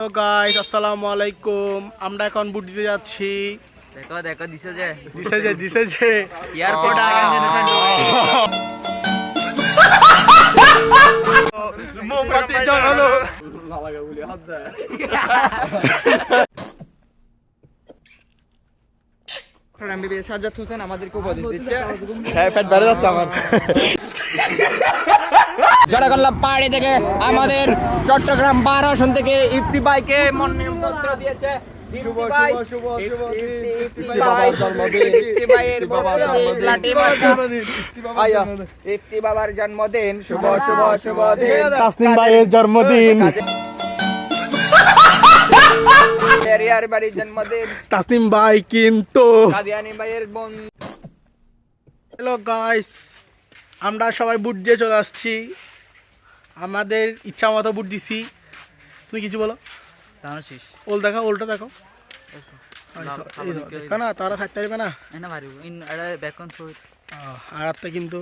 Hello guys, আসসালামু আলাইকুম। আমরা এখন বুট দিতে যাচ্ছি। দেখো দেখো দিছে দিছে যে এয়ারপোর্ট সেকেন্ড জেনারেশন মোমবাতি জ্বালানো। এমবিবিএস সাজ্জাদ হোসেন আমাদেরকে উপদেশ দিচ্ছে। হ্যাঁ, পেট বেড়ে যাচ্ছে আমার। জড়াগল্লা পাহাড়ি থেকে আমাদের চট্টগ্রাম 12 আসন থেকে ইফতি ভাইকে মনোনয়নপত্র দিয়েছে। ইফতি বাবার জন্মদিন, শুভ শুভ শুভ দিন। তাসনিম ভাইয়ের জন্মদিন। পেরিয়ার বাড়ির জন্মদিন। তাসনিম ভাই কিন্তু কাদিয়ানি ভাইয়ের বোন। হ্যালো গাইস, আমরা সবাই বুট দিয়ে চলে আসছি। আমাদের ইচ্ছা মতো বুট দিছি। তুমি কিছু বলো। ওল দেখো, ওলটা দেখো। দেখো না, তারা থাকতে পারবে না। আর একটা কিন্তু